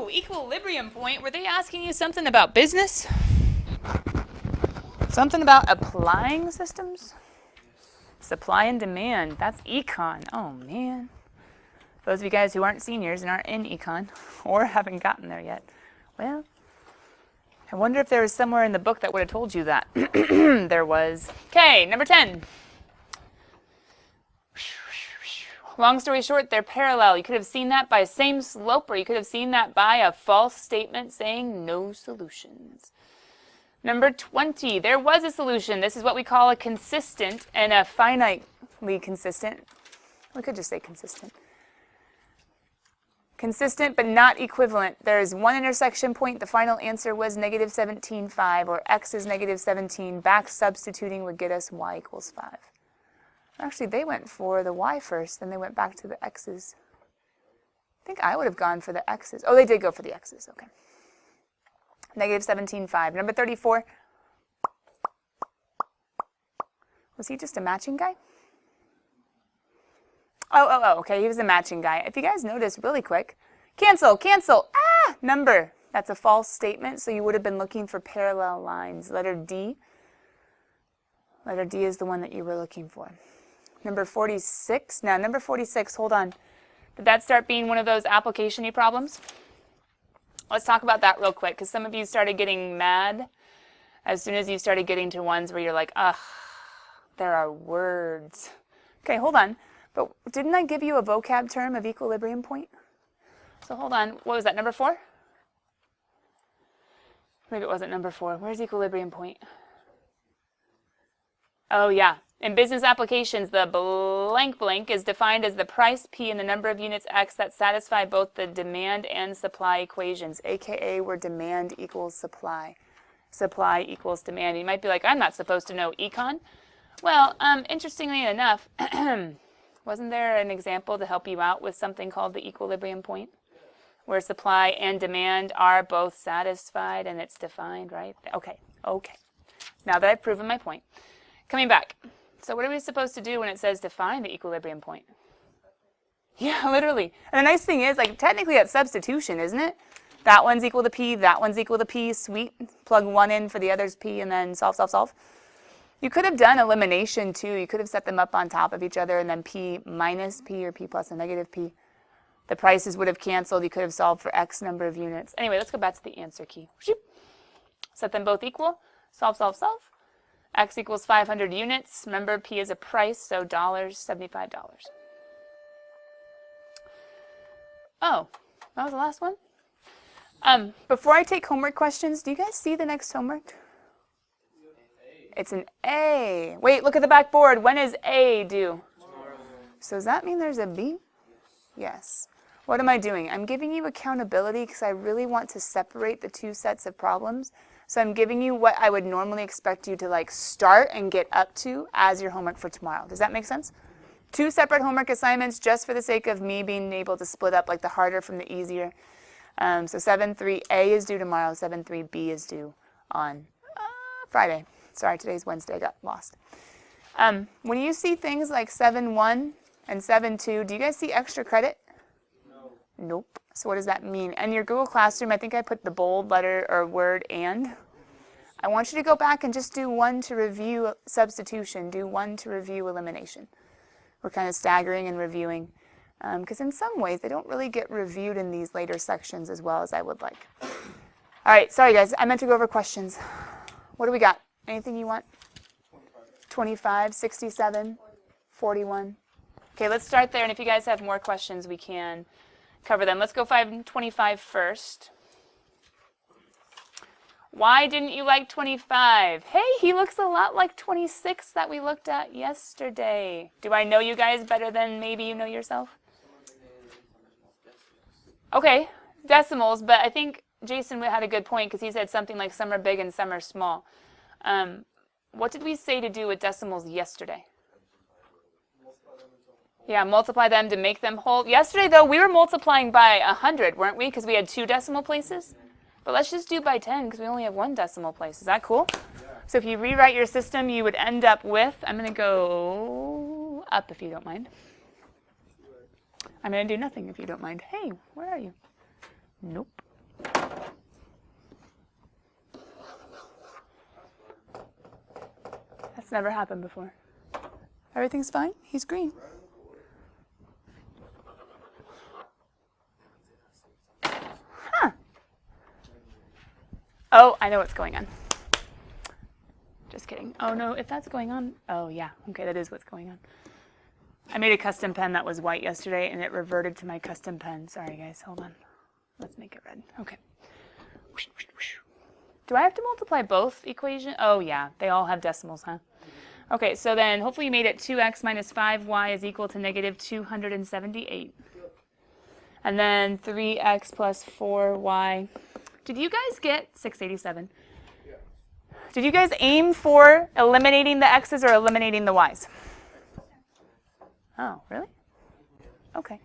Ooh, equilibrium point. Were they asking you something about business? Something about applying systems? Supply and demand. That's econ. Oh, man. Those of you guys who aren't seniors and aren't in econ or haven't gotten there yet, well, I wonder if there was somewhere in the book that would have told you that. There was. Okay, number 10. Long story short, they're parallel. You could have seen that by same slope, or you could have seen that by a false statement saying no solutions. Number 20, there was a solution. This is what we call a consistent and a finitely consistent. We could just say consistent. Consistent but not equivalent. There's one intersection point. The final answer was negative 17.5, or x is negative 17. Back substituting would get us y equals 5. Actually, they went for the y first, then they went back to the x's. I think I would have gone for the x's. Oh, they did go for the x's. Okay. Negative 17.5. Number 34. Was he just a matching guy? Oh, okay, he was a matching guy. If you guys notice really quick, cancel, number. That's a false statement, so you would have been looking for parallel lines. Letter D. Letter D is the one that you were looking for. Number 46. Now, number 46, hold on. Did that start being one of those application-y problems? Let's talk about that real quick, because some of you started getting mad as soon as you started getting to ones where you're like, ugh, there are words. Okay, hold on. But didn't I give you a vocab term of equilibrium point? So hold on. What was that, number 4? Maybe it wasn't number 4. Where's equilibrium point? Oh, yeah. In business applications, the blank blank is defined as the price P and the number of units X that satisfy both the demand and supply equations, aka where demand equals supply. Supply equals demand. You might be like, I'm not supposed to know econ. Well, interestingly enough, wasn't there an example to help you out with something called the equilibrium point? Where supply and demand are both satisfied and it's defined, right? Okay. Now that I've proven my point. Coming back. So what are we supposed to do when it says define the equilibrium point? Yeah, literally. And the nice thing is, like, technically that's substitution, isn't it? That one's equal to P, that one's equal to P, sweet. Plug one in for the other's P and then solve. You could have done elimination too. You could have set them up on top of each other and then P minus P or P plus a negative P. The prices would have canceled. You could have solved for X number of units. Anyway, let's go back to the answer key. Set them both equal. Solve. X equals 500 units. Remember, P is a price, so dollars, $75. Oh, that was the last one? Before I take homework questions, do you guys see the next homework? It's an A. Wait, look at the back board. When is A due? Tomorrow. So does that mean there's a B? Yes. What am I doing? I'm giving you accountability because I really want to separate the two sets of problems. So I'm giving you what I would normally expect you to like start and get up to as your homework for tomorrow. Does that make sense? 2 separate homework assignments just for the sake of me being able to split up like the harder from the easier. So 7.3A is due tomorrow. 7.3B is due on Friday. Sorry, today's Wednesday. I got lost. When you see things like 7.1 and 7.2, do you guys see extra credit? No. Nope. So what does that mean? In your Google Classroom, I think I put the bold letter or word and. I want you to go back and just do 1 to review substitution. Do 1 to review elimination. We're kind of staggering and reviewing. Because in some ways, they don't really get reviewed in these later sections as well as I would like. All right, sorry guys. I meant to go over questions. What do we got? Anything you want? 25, 67, 41. Okay, let's start there. And if you guys have more questions, we can cover them. Let's go 525 first. Why didn't you like 25? Hey, he looks a lot like 26 that we looked at yesterday. Do I know you guys better than maybe you know yourself? Okay, decimals, but I think Jason had a good point because he said something like some are big and some are small. What did we say to do with decimals yesterday? Yeah, multiply them to make them whole. Yesterday, though, we were multiplying by 100, weren't we? Because we had 2 decimal places. But let's just do by 10 because we only have 1 decimal place. Is that cool? Yeah. So if you rewrite your system, you would end up with, I'm going to go up if you don't mind. I'm going to do nothing if you don't mind. Hey, where are you? Nope. never happened before. Everything's fine? He's green. Huh. Oh, I know what's going on. Just kidding. Oh, no, if that's going on. Oh, yeah. Okay, that is what's going on. I made a custom pen that was white yesterday, and it reverted to my custom pen. Sorry, guys. Hold on. Let's make it red. Okay. Do I have to multiply both equations? Oh, yeah. They all have decimals, huh? Okay, so then hopefully you made it 2x minus 5y is equal to negative 278. And then 3x plus 4y. Did you guys get 687? Yeah. Did you guys aim for eliminating the x's or eliminating the y's? Oh, really? Okay.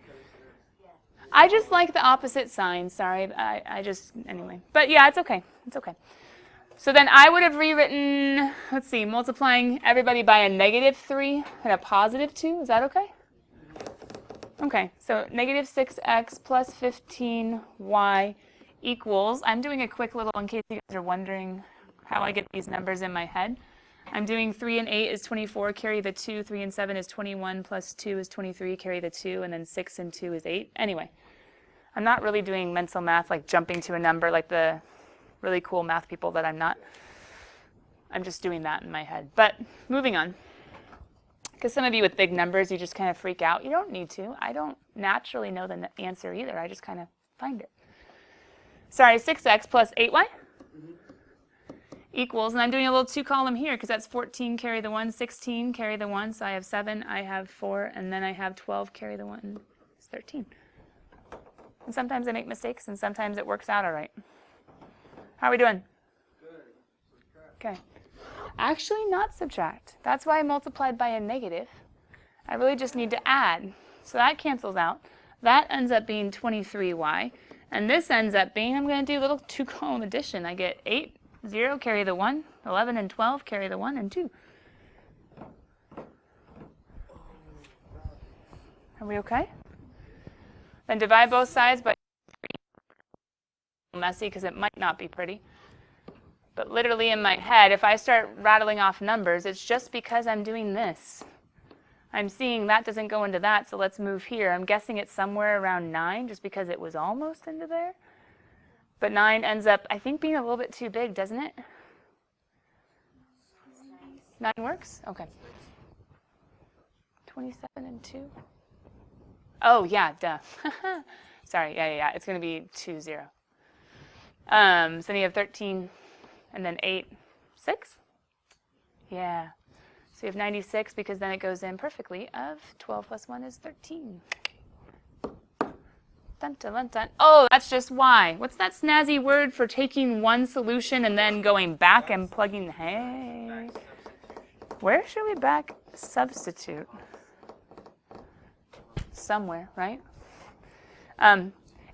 I just like the opposite sign. Sorry, I just, anyway. But yeah, it's okay. It's okay. So then I would have rewritten, let's see, multiplying everybody by a negative 3 and a positive 2. Is that okay? Okay, so negative 6x plus 15y equals, I'm doing a quick little, in case you guys are wondering how I get these numbers in my head. I'm doing 3 and 8 is 24, carry the 2. 3 and 7 is 21, plus 2 is 23, carry the 2. And then 6 and 2 is 8. Anyway, I'm not really doing mental math, like jumping to a number like the really cool math people that I'm not. I'm just doing that in my head. But moving on. Because some of you with big numbers, you just kind of freak out. You don't need to. I don't naturally know the answer either. I just kind of find it. Sorry, 6x plus 8y equals, and I'm doing a little 2-column here because that's 14, carry the 1, 16, carry the 1, so I have 7, I have 4, and then I have 12, carry the 1, it's 13. And sometimes I make mistakes, and sometimes it works out all right. How are we doing? Good. Okay. Actually, not subtract. That's why I multiplied by a negative. I really just need to add. So that cancels out. That ends up being 23y. And this ends up being, I'm going to do a little 2-column addition. I get 8, 0, carry the 1, 11 and 12, carry the 1 and 2. Are we okay? Then divide both sides by 3. Messy because it might not be pretty. But literally in my head, if I start rattling off numbers, it's just because I'm doing this. I'm seeing that doesn't go into that, so let's move here. I'm guessing it's somewhere around 9 just because it was almost into there. But 9 ends up, I think, being a little bit too big, doesn't it? 9 works? Okay. 27 and 2. Oh, yeah, duh. Sorry, yeah. It's going to be 2, 0. So then you have 13 and then 8, 6? Yeah. So you have 96 because then it goes in perfectly of 12 plus 1 is 13. Dun, dun, dun, dun. Oh, that's just y. What's that snazzy word for taking one solution and then going back and plugging? Hey. Where should we back substitute? Somewhere, right?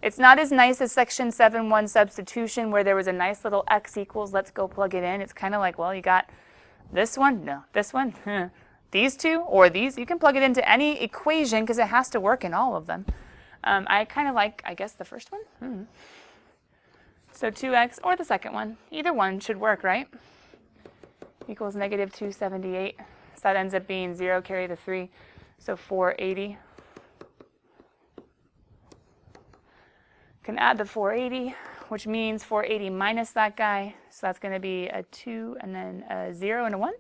It's not as nice as section 7.1 substitution where there was a nice little x equals, let's go plug it in. It's kind of like, well, you got this one, no, this one, these two, or these. You can plug it into any equation because it has to work in all of them. I kind of like, I guess, the first one. So 2x or the second one. Either one should work, right? Equals negative 278. So that ends up being 0, carry the 3. So 480. Can add the 480, which means 480 minus that guy. So that's going to be a 2 and then a 0 and a 1.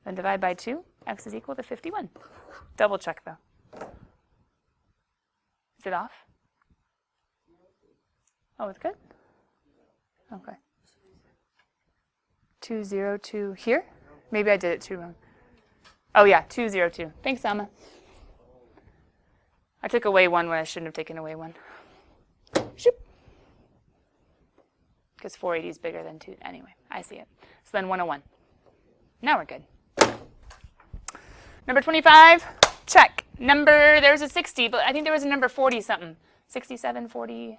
Then divide by 2. X is equal to 51. Double check, though. Is it off? Oh, it's good? Okay. 202 here? Maybe I did it too wrong. Oh, yeah, 202. Thanks, Alma. I took away 1 when I shouldn't have taken away 1. Shoop. Because 480 is bigger than 2. Anyway, I see it. So then 101. Now we're good. Number 25, check. There's a 60, but I think there was a number 40 something. 67, 40,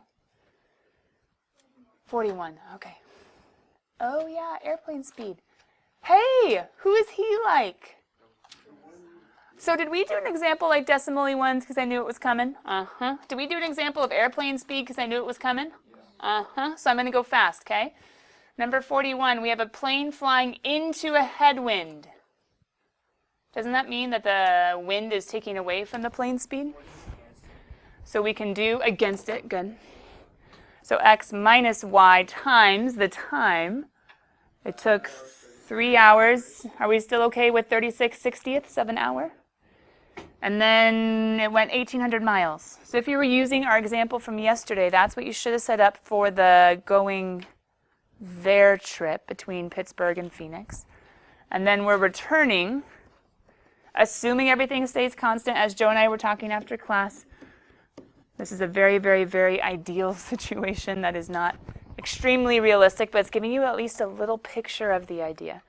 41. Okay. Oh, yeah, airplane speed. Hey, who is he like? So did we do an example like decimally ones because I knew it was coming? Uh-huh. Did we do an example of airplane speed because I knew it was coming? Uh-huh. So I'm going to go fast, okay? Number 41, we have a plane flying into a headwind. Doesn't that mean that the wind is taking away from the plane speed? So we can do against it, good. So x minus y times the time. It took 3 hours. Are we still okay with 36/60ths of an hour? And then it went 1,800 miles. So if you were using our example from yesterday, that's what you should have set up for the going there trip between Pittsburgh and Phoenix. And then we're returning, assuming everything stays constant, as Joe and I were talking after class. This is a very, very, very ideal situation that is not extremely realistic, but it's giving you at least a little picture of the idea.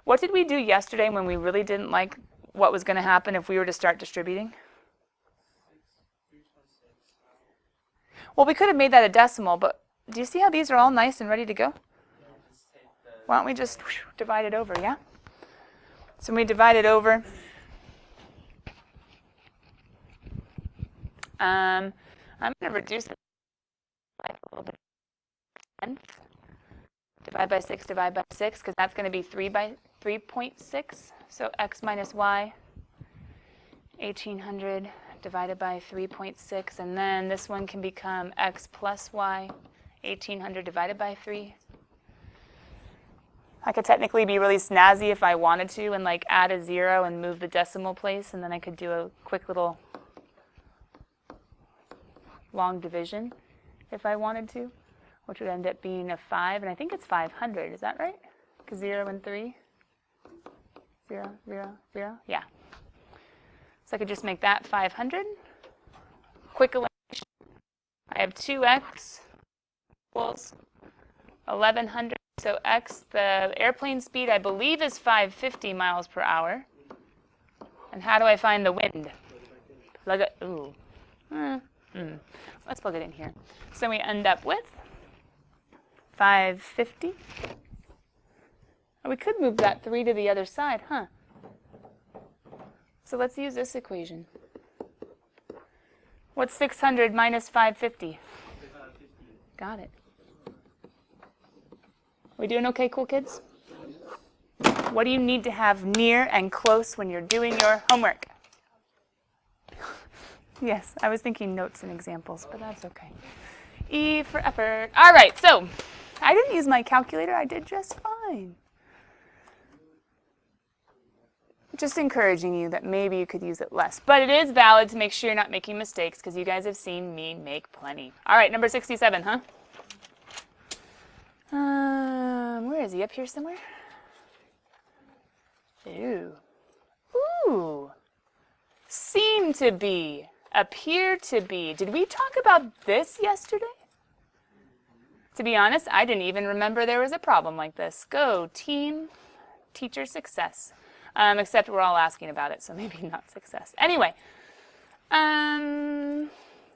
What did we do yesterday when we really didn't like what was going to happen if we were to start distributing? Well, we could have made that a decimal, but do you see how these are all nice and ready to go? Why don't we just divide it over, yeah? So when we divide it over, I'm going to reduce it by a little bit. Divide by 6, divide by 6, because that's going to be 3.6. So x minus y, 1,800 divided by 3.6. And then this one can become x plus y, 1,800 divided by 3. I could technically be really snazzy if I wanted to and like add a 0 and move the decimal place. And then I could do a quick little long division if I wanted to, which would end up being a 5, and I think it's 500. Is that right? Because 0 and 3, 0, 0, 0. Yeah. So I could just make that 500. Quick elimination. I have 2x equals 1,100. So x, the airplane speed, I believe, is 550 miles per hour. And how do I find the wind? Plug it. Ooh. Let's plug it in here. So we end up with 550. Oh, we could move that 3 to the other side, huh? So let's use this equation. What's 600 minus 550? Got it. We doing okay, cool kids? What do you need to have near and close when you're doing your homework? Yes, I was thinking notes and examples, but that's okay. E for effort. All right, so I didn't use my calculator. I did just fine. Just encouraging you that maybe you could use it less. But it is valid to make sure you're not making mistakes, because you guys have seen me make plenty. All right, number 67, huh? Where is he? Up here somewhere? Ooh. Ooh. Seem to be. Appear to be. Did we talk about this yesterday? To be honest, I didn't even remember there was a problem like this. Go, team, teacher success. Except we're all asking about it, so maybe not success. Anyway,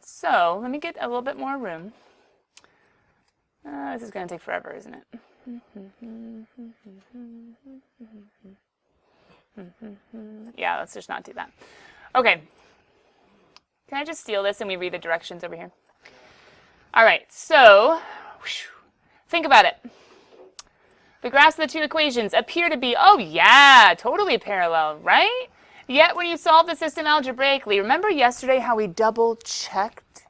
so let me get a little bit more room. This is going to take forever, isn't it? Yeah, let's just not do that. Okay. Can I just steal this and we read the directions over here? All right, so think about it. The graphs of the two equations appear to be, oh yeah, totally parallel, right? Yet when you solve the system algebraically, remember yesterday how we double-checked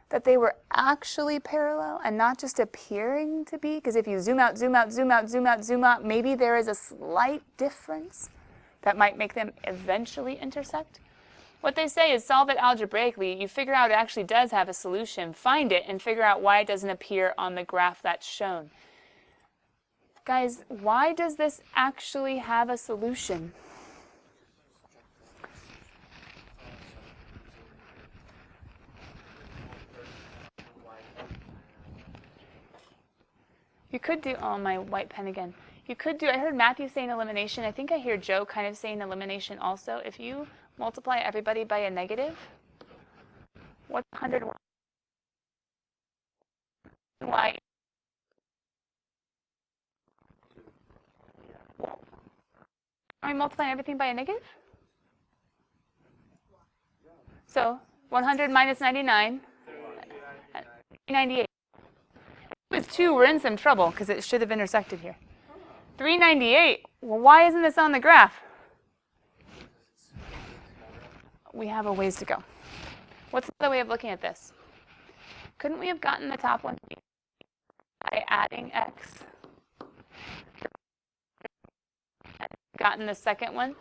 that they were actually parallel and not just appearing to be? Because if you zoom out, zoom out, zoom out, zoom out, zoom out, maybe there is a slight difference that might make them eventually intersect. What they say is solve it algebraically. You figure out it actually does have a solution. Find it and figure out why it doesn't appear on the graph that's shown. Guys, why does this actually have a solution? You could do, oh, my white pen again. You could do, I heard Matthew saying elimination. I think I hear Joe kind of saying elimination also. If you multiply everybody by a negative, what's 100? Why? Are we multiplying everything by a negative? So 100 minus 99, 98. It was 2, we're in some trouble because it should have intersected here. 398. Well, why isn't this on the graph? We have a ways to go. What's another way of looking at this? Couldn't we have gotten the top one by adding x? Gotten the second one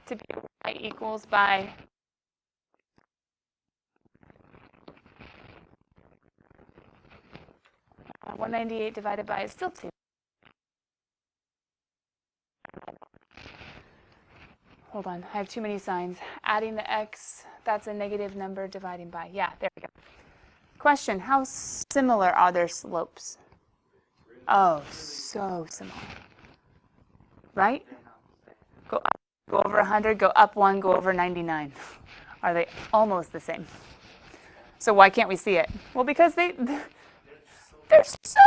to be y equals by 198 divided by is still 2. Hold on, I have too many signs. Adding the x, that's a negative number dividing by. Yeah, there we go. Question, how similar are their slopes? Oh, so similar. Right? Go up, go over 100, go up 1, go over 99. Are they almost the same? So why can't we see it? Well, because they're so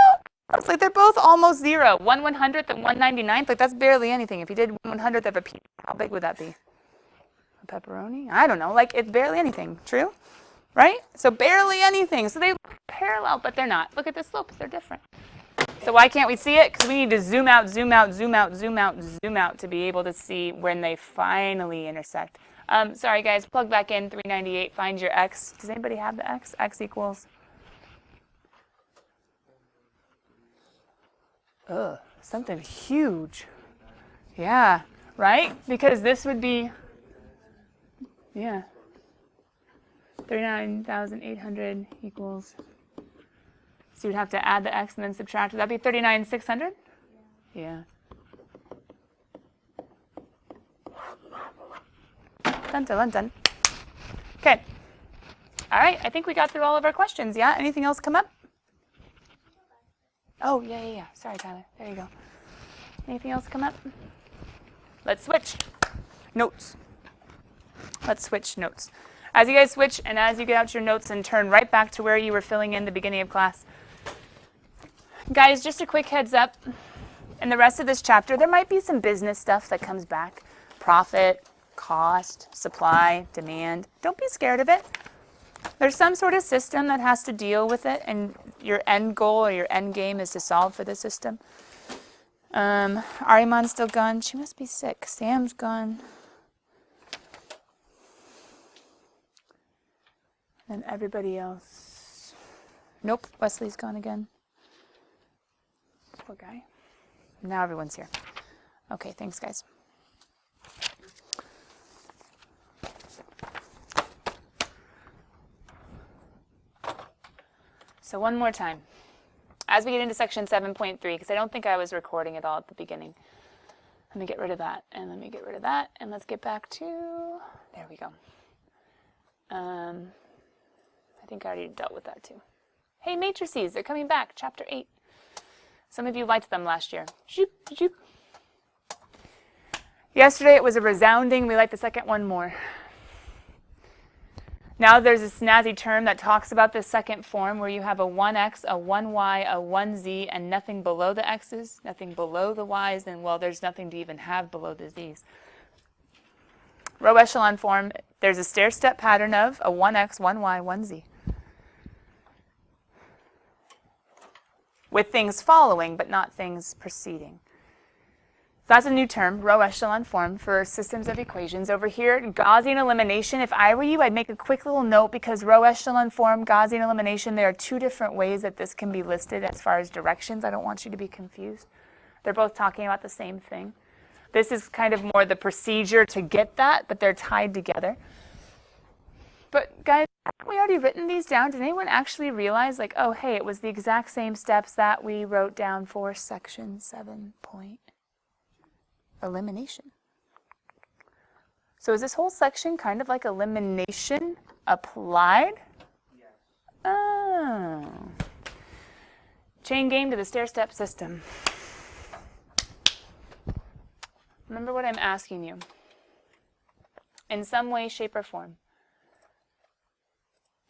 close. Like they're both almost 0. 1 100th and 1 99th. Like that's barely anything. If you did 1 100th of a pizza, how big would that be? A pepperoni? I don't know. Like it's barely anything. True? Right? So barely anything. So they look parallel, but they're not. Look at the slopes. They're different. So why can't we see it? Because we need to zoom out, zoom out, zoom out, zoom out, zoom out to be able to see when they finally intersect. Sorry, guys. Plug back in 398. Find your x. Does anybody have the x? X equals... Ugh, something huge. Yeah, right? Because this would be, yeah, 39,800 equals, so you'd have to add the x and then subtract. Would that be 39,600? Yeah. Dun, dun, dun. Okay. All right, I think we got through all of our questions. Yeah, anything else come up? Oh, yeah. Sorry, Tyler. There you go. Anything else come up? Let's switch. Notes. Let's switch notes. As you guys switch and as you get out your notes and turn right back to where you were filling in the beginning of class. Guys, just a quick heads up. In the rest of this chapter, there might be some business stuff that comes back. Profit, cost, supply, demand. Don't be scared of it. There's some sort of system that has to deal with it, and your end goal or your end game is to solve for the system. Ariman's still gone. She must be sick. Sam's gone. And everybody else. Nope, Wesley's gone again. Poor guy. Now everyone's here. Okay, thanks, guys. So one more time, as we get into section 7.3, because I don't think I was recording it all at the beginning. Let me get rid of that, and let me get rid of that, and let's get back to, there we go. I think I already dealt with that too. Hey, matrices, they're coming back, chapter 8. Some of you liked them last year. Zoop, zoop. Yesterday it was a resounding, we like the second one more. Now there's a snazzy term that talks about this second form where you have a 1x, a 1y, a 1z, and nothing below the x's, nothing below the y's, and well, there's nothing to even have below the z's. Row echelon form, there's a stair-step pattern of a 1x, 1y, 1z. With things following, but not things preceding. So that's a new term, row echelon form for systems of equations. Over here, Gaussian elimination, if I were you, I'd make a quick little note because row echelon form, Gaussian elimination, there are two different ways that this can be listed as far as directions. I don't want you to be confused. They're both talking about the same thing. This is kind of more the procedure to get that, but they're tied together. But guys, haven't we already written these down? Did anyone actually realize, like, oh, hey, it was the exact same steps that we wrote down for section 7 point? Elimination. So is this whole section kind of like elimination applied? Yes. Oh. Chain game to the stair-step system. Remember what I'm asking you. In some way, shape, or form.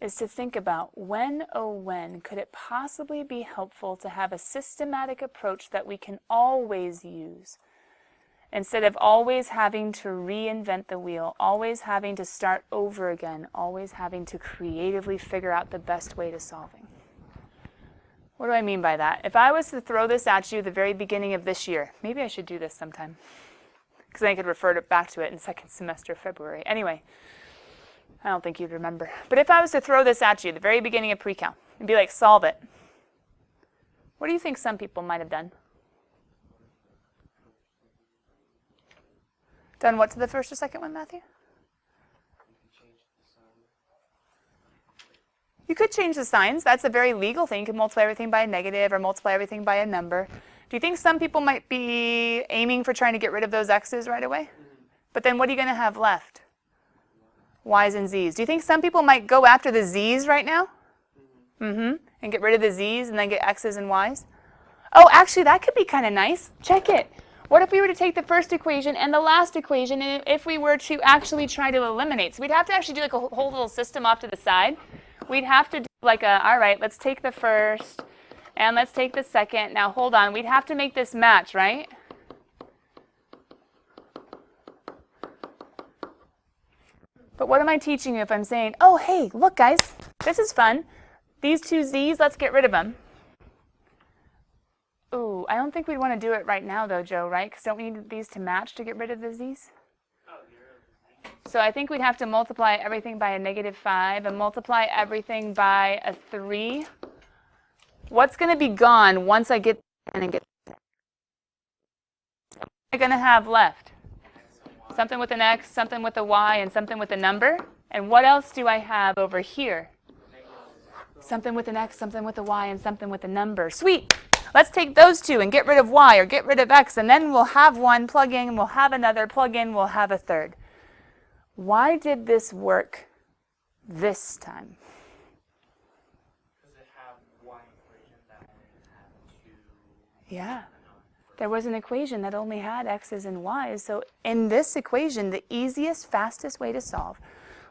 Is to think about when, oh when, could it possibly be helpful to have a systematic approach that we can always use? Instead of always having to reinvent the wheel, always having to start over again, always having to creatively figure out the best way to solving. What What do I mean by that? If I was to throw this at you the very beginning of this year, maybe I should do this sometime, because then I could refer back to it in second semester February. Anyway, I don't think you'd remember. But if I was to throw this at you the very beginning of pre-cal and be like, solve it, what do you think some people might have done? Done what to the first or second one, Matthew? You could change the signs. That's a very legal thing. You could multiply everything by a negative or multiply everything by a number. Do you think some people might be aiming for trying to get rid of those x's right away? But then what are you going to have left? Y's and z's. Do you think some people might go after the z's right now? And get rid of the z's and then get x's and y's? Oh, actually, that could be kind of nice. Check it. What if we were to take the first equation and the last equation, and if we were to actually try to eliminate? So we'd have to actually do like a whole little system off to the side. We'd have to do like all right, let's take the first and let's take the second. Now hold on, we'd have to make this match, right? But what am I teaching you if I'm saying, oh, hey, look, guys, this is fun. These two z's, let's get rid of them. Ooh, I don't think we'd want to do it right now, though, Joe, right? Because don't we need these to match to get rid of the z's? So I think we'd have to multiply everything by a -5 and multiply everything by a 3. What's going to be gone once I get and get? What am I going to have left? Something with an x, something with a y, and something with a number. And what else do I have over here? Something with an x, something with a y, and something with a number. Sweet! Let's take those two and get rid of y or get rid of x, and then we'll have one plug in, we'll have another plug in, we'll have a third. Why did this work this time? Because it had one equation that only had two. Yeah. There was an equation that only had x's and y's. So in this equation, the easiest, fastest way to solve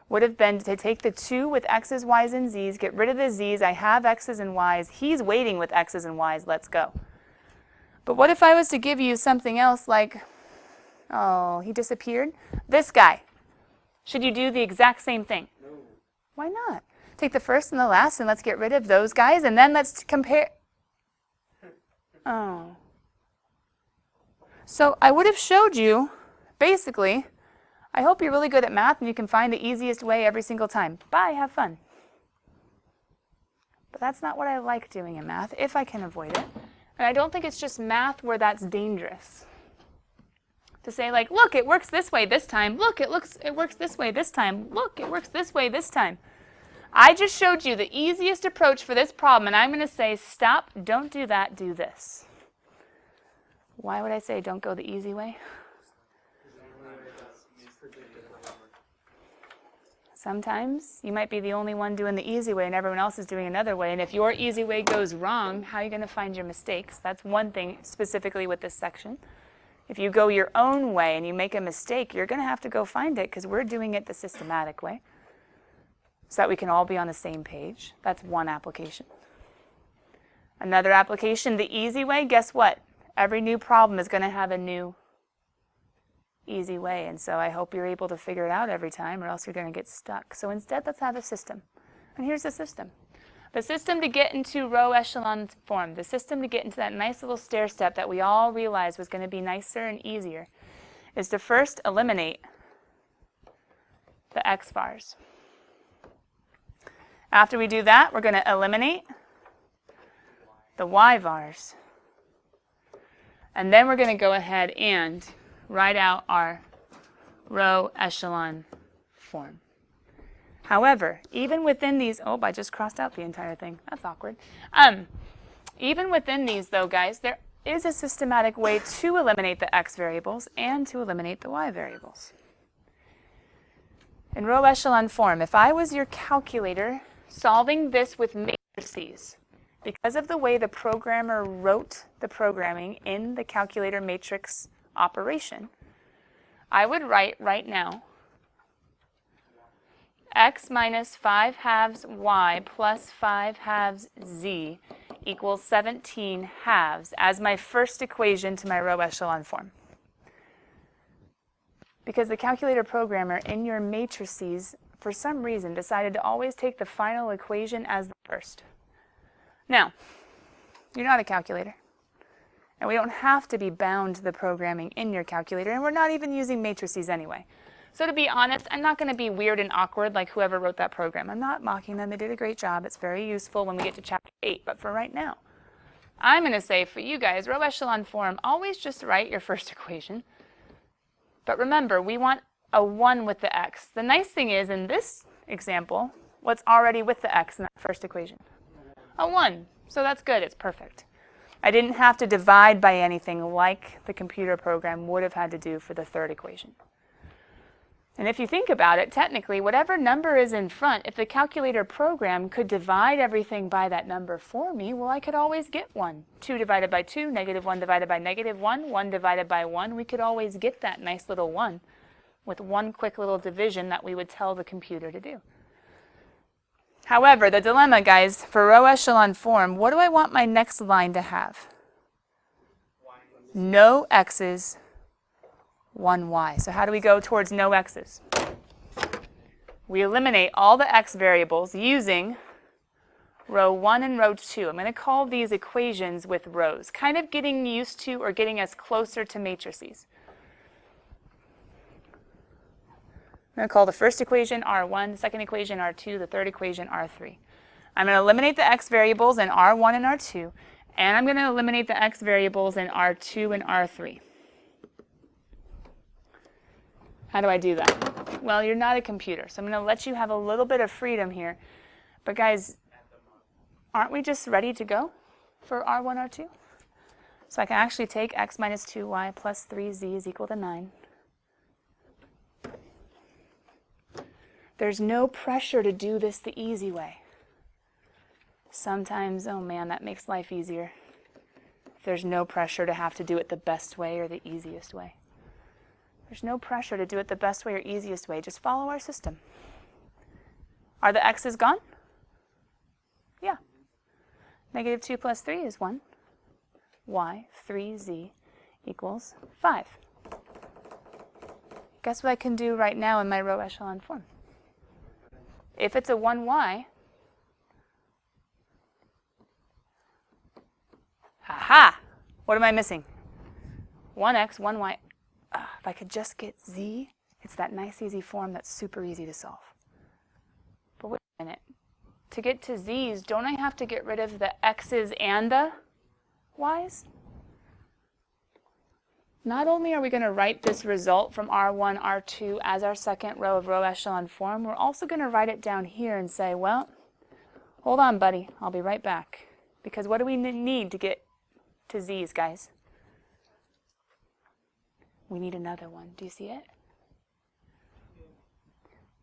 would have been to take the 2 with x's, y's, and z's, get rid of the z's. I have x's and y's. He's waiting with x's and y's. Let's go. But what if I was to give you something else like, oh, he disappeared? This guy. Should you do the exact same thing? No. Why not? Take the first and the last and let's get rid of those guys and then let's compare. Oh. So I would have showed you, basically, I hope you're really good at math and you can find the easiest way every single time. Bye, have fun. But that's not what I like doing in math, if I can avoid it. And I don't think it's just math where that's dangerous. To say like, look, it works this way this time. Look, it works this way this time. Look, it works this way this time. I just showed you the easiest approach for this problem, and I'm going to say, stop, don't do that, do this. Why would I say don't go the easy way? Sometimes you might be the only one doing the easy way and everyone else is doing another way. And if your easy way goes wrong, how are you going to find your mistakes? That's one thing specifically with this section. If you go your own way and you make a mistake, you're going to have to go find it because we're doing it the systematic way so that we can all be on the same page. That's one application. Another application, the easy way, guess what? Every new problem is going to have a new easy way. And so I hope you're able to figure it out every time or else you're going to get stuck. So instead, let's have a system. And here's the system. The system to get into row echelon form, the system to get into that nice little stair step that we all realized was going to be nicer and easier, is to first eliminate the x bars. After we do that, we're going to eliminate the y bars. And then we're going to go ahead and write out our row echelon form. However, even within these, oh, I just crossed out the entire thing. That's awkward. Even within these, though, guys, there is a systematic way to eliminate the x variables and to eliminate the y variables. In row echelon form, if I was your calculator solving this with matrices, because of the way the programmer wrote the programming in the calculator matrix operation, I would write right now x minus 5 halves y plus 5 halves z equals 17 halves as my first equation to my row echelon form. Because the calculator programmer in your matrices, for some reason, decided to always take the final equation as the first. Now, You're not a calculator. And we don't have to be bound to the programming in your calculator, and we're not even using matrices anyway. So to be honest, I'm not going to be weird and awkward like whoever wrote that program. I'm not mocking them. They did a great job. It's very useful when we get to chapter 8. But for right now, I'm going to say for you guys, row echelon form, always just write your first equation. But remember, we want a 1 with the x. The nice thing is, in this example, what's already with the x in that first equation? A 1. So that's good. It's perfect. I didn't have to divide by anything like the computer program would have had to do for the third equation. And if you think about it, technically, whatever number is in front, if the calculator program could divide everything by that number for me, well, I could always get 1. 2 divided by 2, negative 1 divided by negative 1, 1 divided by 1. We could always get that nice little 1 with one quick little division that we would tell the computer to do. However, the dilemma, guys, for row echelon form, what do I want my next line to have? No x's, 1y. So how do we go towards no x's? We eliminate all the x variables using row 1 and row 2. I'm going to call these equations with rows, kind of getting used to or getting us closer to matrices. I'm going to call the first equation R1, the second equation R2, the third equation R3. I'm going to eliminate the x variables in R1 and R2, and I'm going to eliminate the x variables in R2 and R3. How do I do that? Well, you're not a computer, so I'm going to let you have a little bit of freedom here. But guys, aren't we just ready to go for R1, R2? So I can actually take x minus 2y plus 3z is equal to 9. There's no pressure to do this the easy way. Sometimes, oh man, that makes life easier. There's no pressure to have to do it the best way or the easiest way. There's no pressure to do it the best way or easiest way. Just follow our system. Are the x's gone? Yeah. Negative 2 plus 3 is 1. Y, 3z equals 5. Guess what I can do right now in my row echelon form? If it's a 1y, aha! What am I missing? 1x, 1y. If I could just get z, it's that nice easy form that's super easy to solve. But wait a minute. To get to z's, don't I have to get rid of the x's and the y's? Not only are we going to write this result from R1, R2 as our second row of row echelon form, we're also going to write it down here and say, well, hold on, buddy, I'll be right back. Because what do we need to get to z's, guys? We need another one. Do you see it?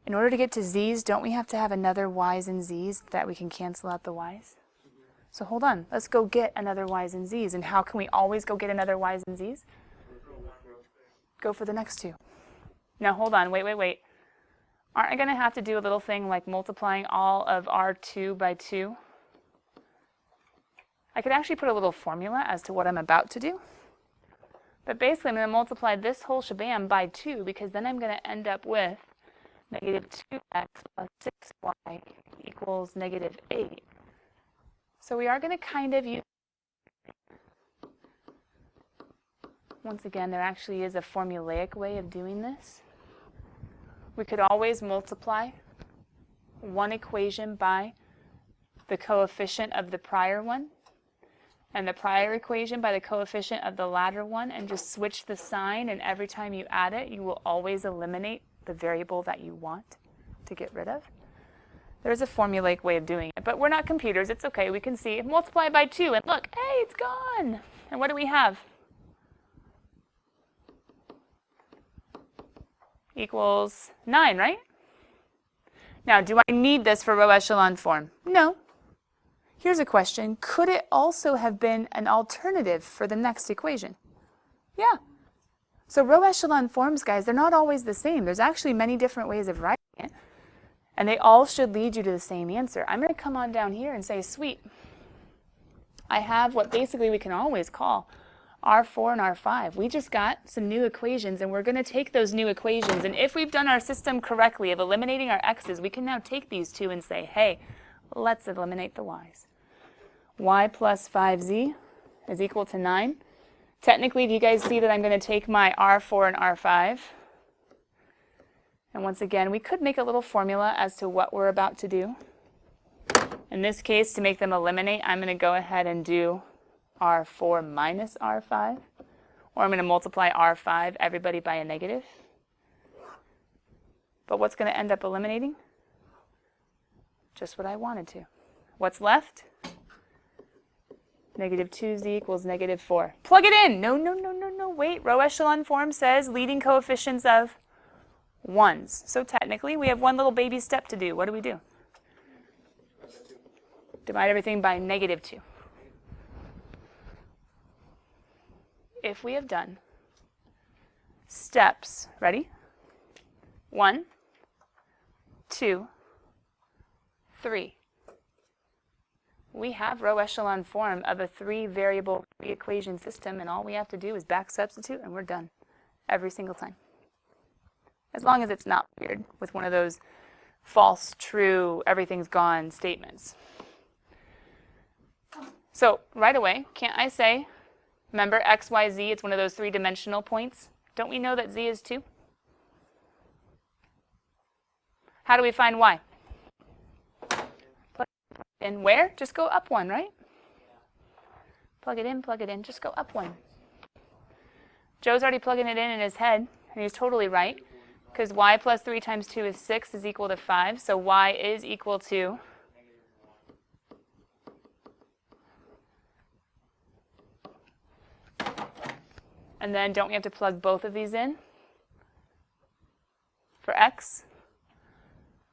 In order to get to z's, don't we have to have another y's and z's that we can cancel out the y's? So hold on, let's go get another y's and z's. And how can we always go get another y's and z's? Go for the next two. Now hold on, wait. Aren't I going to have to do a little thing like multiplying all of R2 by 2? I could actually put a little formula as to what I'm about to do. But basically I'm going to multiply this whole shabam by 2 because then I'm going to end up with negative 2x plus 6y equals negative 8. So we are going to kind of use, once again, there actually is a formulaic way of doing this. We could always multiply one equation by the coefficient of the prior one, and the prior equation by the coefficient of the latter one, and just switch the sign, and every time you add it, you will always eliminate the variable that you want to get rid of. There's a formulaic way of doing it, but we're not computers. It's okay. We can see, multiply by 2, and look, hey, it's gone. And what do we have? Equals 9, right? Now, do I need this for row echelon form? No. Here's a question. Could it also have been an alternative for the next equation? Yeah. So row echelon forms, guys, they're not always the same. There's actually many different ways of writing it, and they all should lead you to the same answer. I'm going to come on down here and say, sweet, I have what basically we can always call R4 and R5. We just got some new equations, and we're going to take those new equations, and if we've done our system correctly of eliminating our x's, we can now take these two and say, hey, let's eliminate the y's. y plus 5z is equal to 9. Technically, do you guys see that I'm going to take my R4 and R5? And once again, we could make a little formula as to what we're about to do. In this case, to make them eliminate, I'm going to go ahead and do R4 minus R5. Or I'm going to multiply R5, everybody by a negative. But what's going to end up eliminating? Just what I wanted to. What's left? Negative 2z equals negative 4. Plug it in! No, no, no, no, no, wait. Row echelon form says leading coefficients of 1s. So technically, we have one little baby step to do. What do? Divide everything by negative 2. If we have done steps, ready? 1, 2, 3. We have row echelon form of a 3-variable equation system, and all we have to do is back substitute, and we're done every single time. As long as it's not weird with one of those false, true, everything's gone statements. So right away, can't I say, remember x, y, z, it's one of those 3-dimensional points? Don't we know that z is 2? How do we find y? Plug it in where? Just go up 1, right? Plug it in, just go up 1. Joe's already plugging it in his head, and he's totally right, because y plus 3 times 2 is 6 is equal to 5, so y is equal to and then don't we have to plug both of these in for x?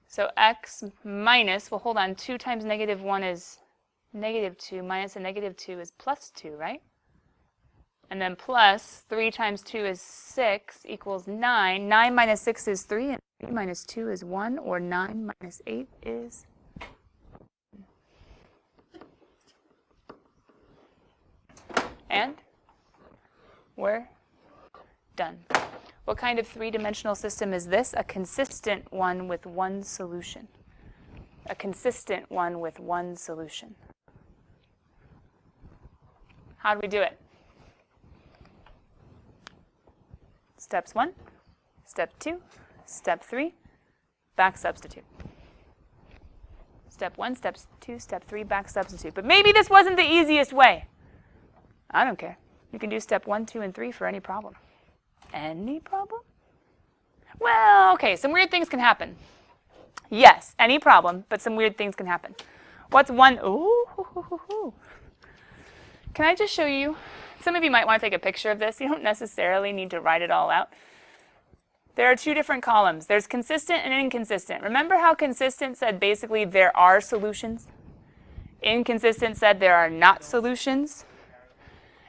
So x minus, well hold on, 2 times negative 1 is negative 2, minus a negative 2 is plus 2, right? And then plus 3 times 2 is 6 equals 9. 9 minus 6 is 3, and 3 minus 2 is 1, or 9 minus 8 is... And we're done. What kind of 3-dimensional system is this? A consistent one with one solution. A consistent one with one solution. How do we do it? Steps 1, step 2, step 3, back substitute. Step 1, step 2, step 3, back substitute. But maybe this wasn't the easiest way. I don't care. You can do step 1, 2, and 3 for any problem. Any problem? Well, okay, some weird things can happen. Yes, any problem, but some weird things can happen. What's one? Ooh. Can I just show you? Some of you might want to take a picture of this. You don't necessarily need to write it all out. There are 2 different columns. There's consistent and inconsistent. Remember how consistent said basically there are solutions? Inconsistent said there are not solutions.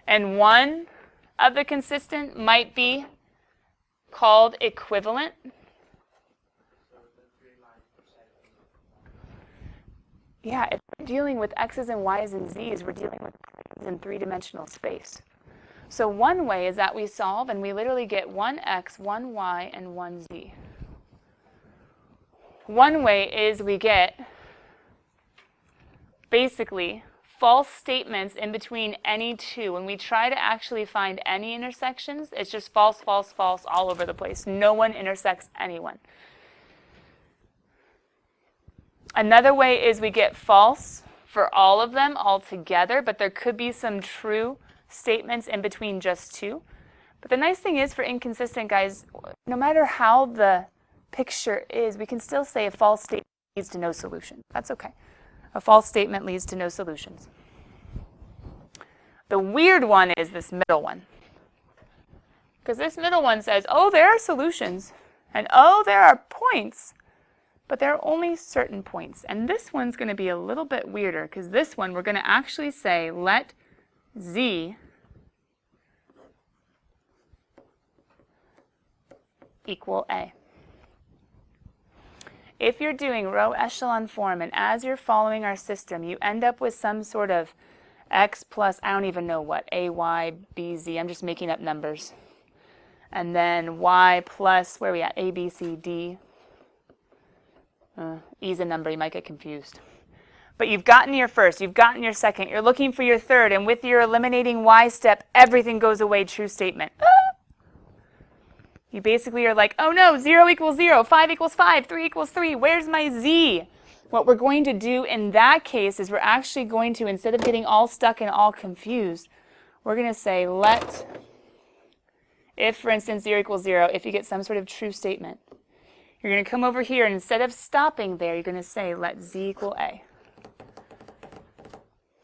And one of the consistent might be called equivalent. Yeah, if we're dealing with x's and y's and z's, we're dealing with in 3-dimensional space. So one way is that we solve and we literally get 1x, 1y, and 1z. One way is we get basically false statements in between any 2. When we try to actually find any intersections, it's just false, false, false all over the place. No one intersects anyone. Another way is we get false for all of them all together, but there could be some true statements in between just 2. But the nice thing is for inconsistent, guys, no matter how the picture is, we can still say a false statement leads to no solution. That's okay. A false statement leads to no solutions. The weird one is this middle one. Because this middle one says, oh, there are solutions, and oh, there are points. But there are only certain points. And this one's going to be a little bit weirder, because this one we're going to actually say let z equal a. If you're doing row echelon form and as you're following our system, you end up with some sort of x plus, I don't even know what, a, y, b, z. I'm just making up numbers. And then y plus, where are we at, a, b, c, d. E's a number, you might get confused. But you've gotten your first, you've gotten your second, you're looking for your third, and with your eliminating y step, everything goes away, true statement. You basically are like, oh no, 0 equals 0, 5 equals 5, 3 equals 3, where's my z? What we're going to do in that case is we're actually going to, instead of getting all stuck and all confused, we're going to say let, if for instance 0 equals 0, if you get some sort of true statement, you're going to come over here and instead of stopping there, you're going to say let z equal a.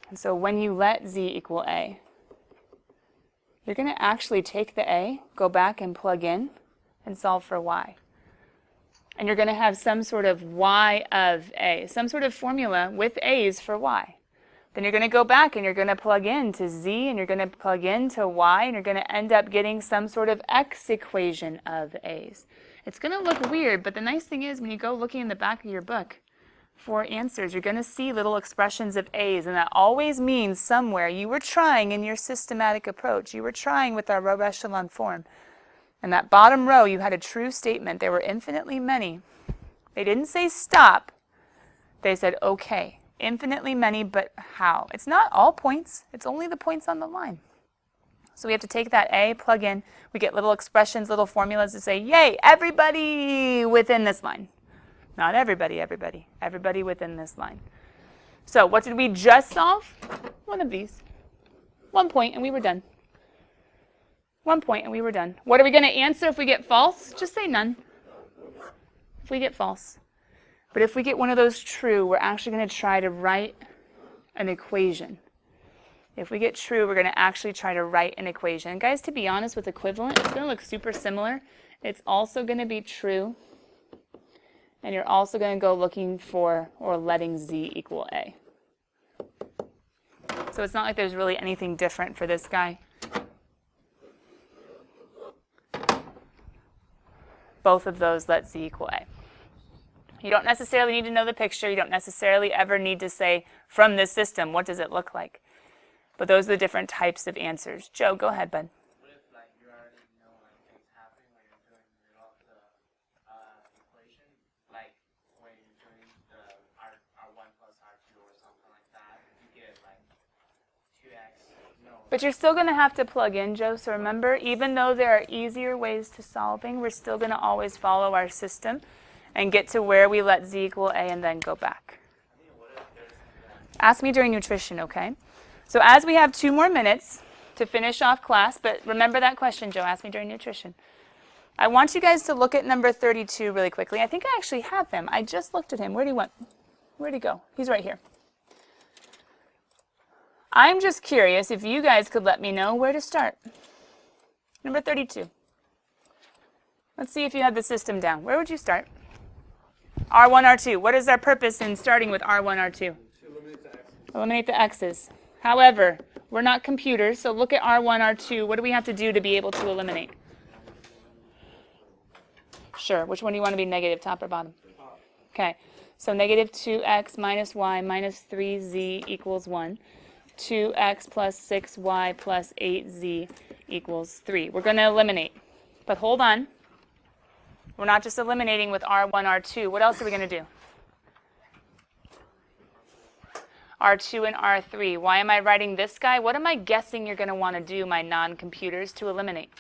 And so when you let z equal a, you're going to actually take the a, go back and plug in, and solve for y. And you're going to have some sort of y of a, some sort of formula with a's for y. Then you're going to go back and you're going to plug in to z, and you're going to plug in to y, and you're going to end up getting some sort of x equation of a's. It's going to look weird, but the nice thing is when you go looking in the back of your book, for answers, you're going to see little expressions of a's, and that always means somewhere you were trying in your systematic approach. You were trying with our row echelon form. In that bottom row, you had a true statement. There were infinitely many. They didn't say stop. They said, okay, infinitely many, but how? It's not all points. It's only the points on the line. So we have to take that a, plug in. We get little expressions, little formulas to say, yay, everybody within this line. Not everybody, everybody. Everybody within this line. So what did we just solve? One of these. 1 point, and we were done. 1 point, and we were done. What are we going to answer if we get false? Just say none. If we get false. But if we get one of those true, we're actually going to try to write an equation. If we get true, we're going to actually try to write an equation. And guys, to be honest, with equivalent, it's going to look super similar. It's also going to be true. And you're also going to go looking for or letting z equal a. So it's not like there's really anything different for this guy. Both of those let z equal a. You don't necessarily need to know the picture. You don't necessarily ever need to say, from this system, what does it look like? But those are the different types of answers. Joe, go ahead, bud. What if like you already know like things happening when you're doing the equation, like when you're doing the R1 plus R2 or something like that, you get like 2x. No. But you're still going to have to plug in, Joe. So remember, even though there are easier ways to solving, we're still going to always follow our system and get to where we let z equal a and then go back. Ask me during nutrition, okay? So as we have 2 more minutes to finish off class, but remember that question, Joe, ask me during nutrition. I want you guys to look at number 32 really quickly. I think I actually have him. I just looked at him. Where'd he went? Where'd he go? He's right here. I'm just curious if you guys could let me know where to start. Number 32. Let's see if you have the system down. Where would you start? R1, R2. What is our purpose in starting with R1, R2? To eliminate the x's. Eliminate the x's. However, we're not computers, so look at R1, R2. What do we have to do to be able to eliminate? Sure. Which one do you want to be negative, top or bottom? Okay. So negative 2x minus y minus 3z equals 1. 2x plus 6y plus 8z equals 3. We're going to eliminate. But hold on. We're not just eliminating with R1, R2. What else are we going to do? R2 and R3. Why am I writing this guy? What am I guessing you're going to want to do, my non-computers, to eliminate?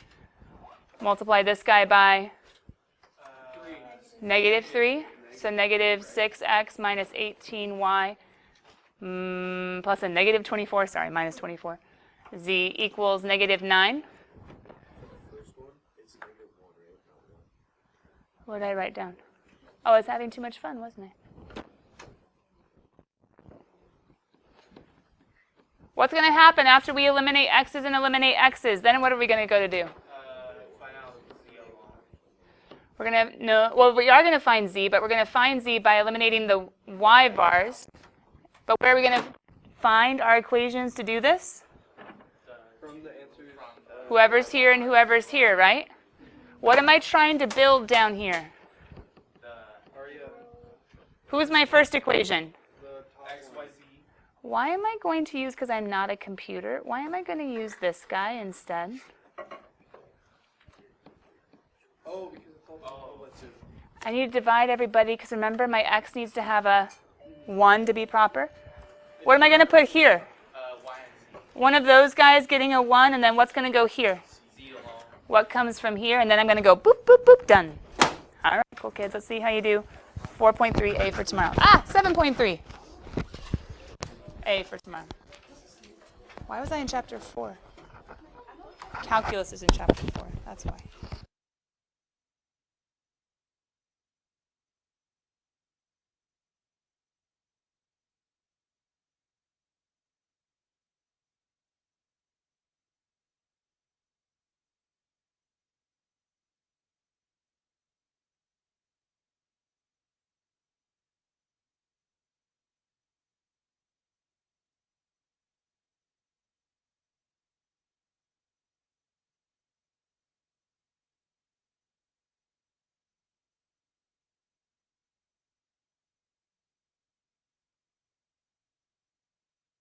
Multiply this guy by negative 3. So negative 6x minus 18y plus a negative 24, sorry, minus 24. Z equals negative 9. What did I write down? Oh, I was having too much fun, wasn't I? What's going to happen after we eliminate x's and eliminate x's? Then what are we going to go to do? Find out z alone. We're going to, no, well, we are going to find z, but we're going to find z by eliminating the y bars. But where are we going to find our equations to do this? From the answers. Whoever's here and whoever's here, right? What am I trying to build down here? Who's my first equation? XYZ. Why am I going to use, because I'm not a computer, why am I going to use this guy instead? Oh, because it's all let's I need to divide everybody, because remember my x needs to have a 1 to be proper. What am I going to put here? Y and Z. One of those guys getting a 1, and then what's going to go here? Z alone. What comes from here? And then I'm going to go boop, boop, boop, done. All right, cool kids. Let's see how you do. 4.3 A for tomorrow. 7.3 A for tomorrow. Why was I in chapter 4? Calculus is in chapter 4. That's why.